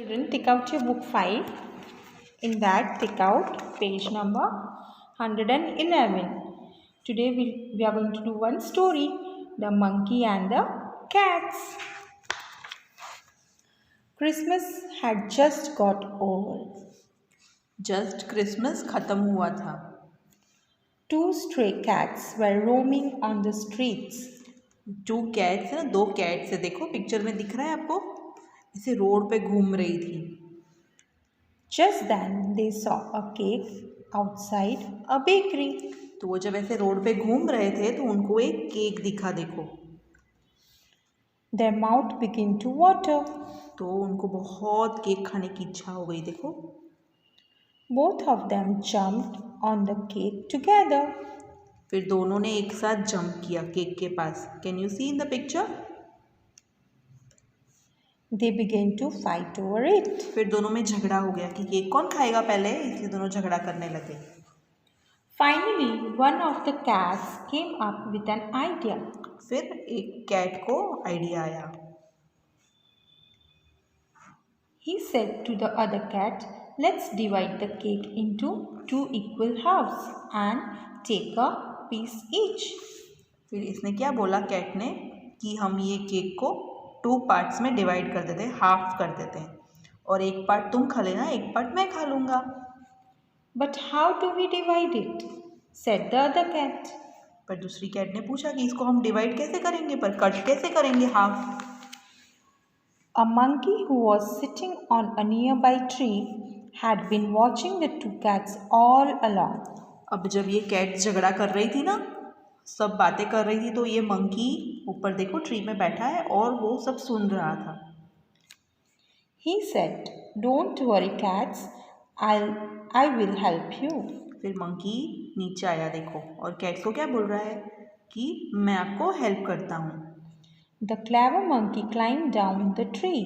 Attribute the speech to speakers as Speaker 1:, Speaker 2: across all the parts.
Speaker 1: Children, take out your book 5. In that, take out page number 111. Today we are going to do one story, The Monkey and the Cats. Christmas had just got over.
Speaker 2: Just Christmas ख़त्म हुआ था.
Speaker 1: 2 stray cats were roaming on the streets.
Speaker 2: 2 cats है ना, 2 cats है. देखो picture में दिख रहा है आपको, ऐसे रोड पे घूम रही थी.
Speaker 1: Just then they saw a cake outside a bakery.
Speaker 2: तो वो जब ऐसे रोड पे घूम रहे थे तो उनको एक केक दिखा. देखो
Speaker 1: Their mouth began to water.
Speaker 2: तो उनको बहुत केक खाने की इच्छा हो गई. देखो
Speaker 1: Both of them jumped on the cake together.
Speaker 2: फिर दोनों ने एक साथ जंप किया केक के पास. Can you see in the picture?
Speaker 1: They began to fight over it.
Speaker 2: फिर दोनों में झगड़ा हो गया कि केक कौन खाएगा पहले, इसलिए दोनों झगड़ा करने लगे.
Speaker 1: Finally, one of the cats came up with an idea.
Speaker 2: फिर एक कैट को आइडिया आया.
Speaker 1: He said to the other cat, "Let's divide the cake into 2 equal halves and take a piece each."
Speaker 2: फिर इसने क्या बोला कैट ने कि हम ये केक को 2 पार्ट्स में डिवाइड कर देते हैं, हाफ कर देते हैं, और एक पार्ट तुम खा लेना, एक पार्ट मैं खा लूँगा.
Speaker 1: But how do we divide it? said the other cat.
Speaker 2: पर दूसरी कैट ने पूछा कि इसको हम डिवाइड कैसे करेंगे, पर कट कैसे करेंगे half.
Speaker 1: A monkey who was sitting on a nearby tree had been watching the 2 cats all along.
Speaker 2: अब जब ये कैट झगड़ा कर रही थी ना, सब बातें कर रही थी, तो ये मंकी ऊपर देखो ट्री में बैठा है और वो सब सुन रहा था.
Speaker 1: He said, "Don't worry, cats. I will help you."
Speaker 2: फिर मंकी नीचे आया देखो, और कैट्स को क्या बोल रहा है कि मैं आपको हेल्प करता हूँ.
Speaker 1: The clever monkey climbed down the tree.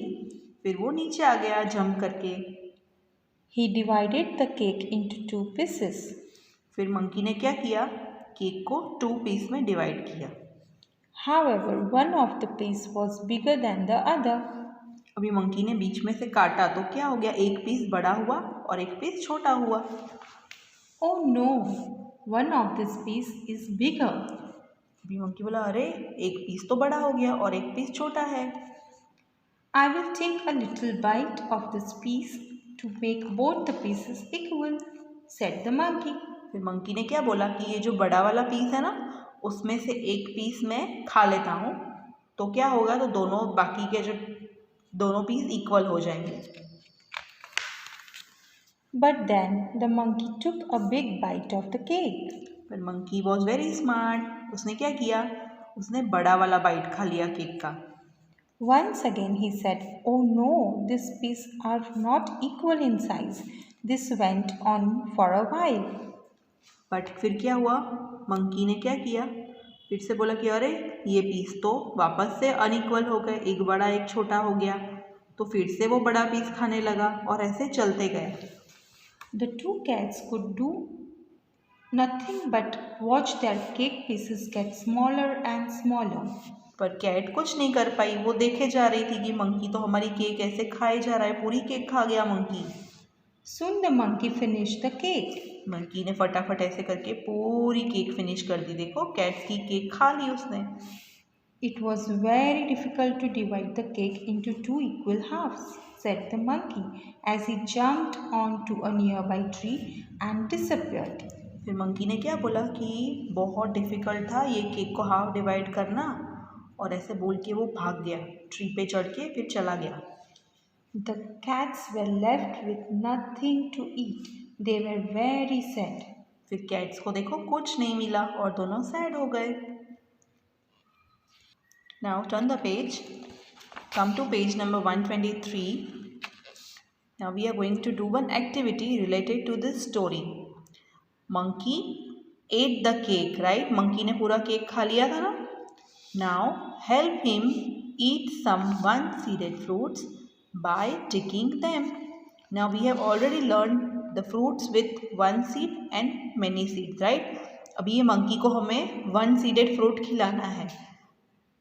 Speaker 2: फिर वो नीचे आ गया जंप करके.
Speaker 1: He divided the cake into 2 pieces.
Speaker 2: फिर मंकी ने क्या किया, केक को 2 पीस में डिवाइड किया.
Speaker 1: However, one of the piece was bigger than the other.
Speaker 2: अभी मंकी ने बीच में से काटा तो क्या हो गया, एक पीस बड़ा हुआ और एक पीस छोटा हुआ.
Speaker 1: Oh no, one of this piece is bigger.
Speaker 2: अभी मंकी बोला, अरे एक पीस तो बड़ा हो गया और एक पीस छोटा है.
Speaker 1: I will take a little bite of this piece to make both the pieces equal, said the monkey.
Speaker 2: फिर मंकी ने क्या बोला कि ये जो बड़ा वाला पीस है ना, उसमें से एक पीस मैं खा लेता हूँ, तो क्या होगा, तो दोनों बाकी के जो दोनों पीस इक्वल हो जाएंगे.
Speaker 1: But then the monkey took a big bite of the cake.
Speaker 2: पर मंकी वॉज वेरी स्मार्ट. उसने क्या किया, उसने बड़ा वाला बाइट खा लिया केक का.
Speaker 1: Once again he said, "Oh no, these pieces are not equal in size." This went on for a while.
Speaker 2: But फिर क्या हुआ, मंकी ने क्या किया, फिर से बोला कि अरे ये पीस तो वापस से अनइक्वल हो गए, एक बड़ा एक छोटा हो गया. तो फिर से वो बड़ा पीस खाने लगा और ऐसे चलते गए.
Speaker 1: The 2 cats could do nothing but watch their cake pieces get smaller and smaller.
Speaker 2: पर कैट कुछ नहीं कर पाई. वो देखे जा रही थी कि मंकी तो हमारी केक ऐसे खाए जा रहा है, पूरी केक खा गया monkey.
Speaker 1: Soon the monkey finished the cake.
Speaker 2: Monkey ने फटाफट ऐसे करके पूरी केक फिनिश कर दी. देखो कैट की केक खा ली उसने.
Speaker 1: It was very difficult to divide the cake into 2 equal halves, said the monkey as he jumped onto a nearby tree and disappeared.
Speaker 2: फिर मंकी ने क्या बोला कि बहुत डिफ़िकल्ट था ये केक को हाफ डिवाइड करना, और ऐसे बोल के वो भाग गया, ट्री पे चढ़ के फिर चला गया.
Speaker 1: The cats were left with nothing to eat. They were very sad.
Speaker 2: फिर कैट्स को देखो कुछ नहीं मिला और दोनों सैड हो गए. Now turn the page. Come to page number 123. Now we are going to do one activity related to this story. Monkey ate the cake, right? Monkey ने पूरा केक खा लिया था ना. Now help him eat some one-seeded fruits by digging them. Now we have already learned the fruits with one seed and many seeds, right? अभी ये monkey को हमें one-seeded fruit खिलाना है,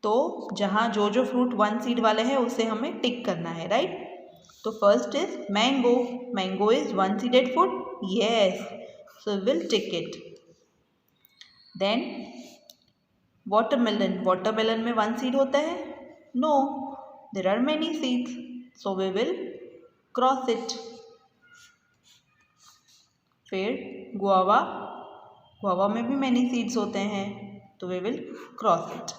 Speaker 2: तो जहाँ जो जो फ्रूट 1 सीड वाले हैं उसे हमें टिक करना है, right. So first is mango. Mango is one-seeded fruit. Yes. So we will tick it. Then watermelon. Watermelon में one seed होता है? No. There are many seeds. So we will cross it. फिर guava. Guava में भी many seeds होते हैं. तो we will cross it.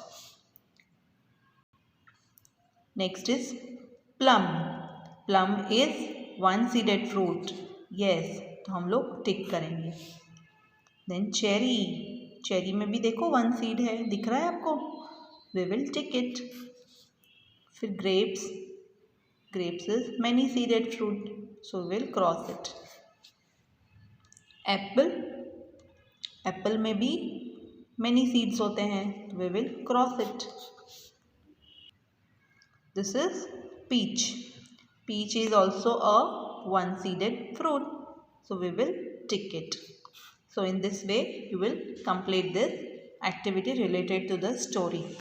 Speaker 2: Next is plum. Plum is one-seeded fruit. Yes. तो हम लोग टिक करेंगे. Then cherry. Cherry में भी देखो one seed है. दिख रहा है आपको? We will tick it. फिर grapes. Grapes is many-seeded fruit. So we will cross it. Apple. Apple में भी many seeds होते हैं. We will cross it. This is peach. Peach is also a one-seeded fruit. So we will tick it. So in this way you will complete this activity related to the story.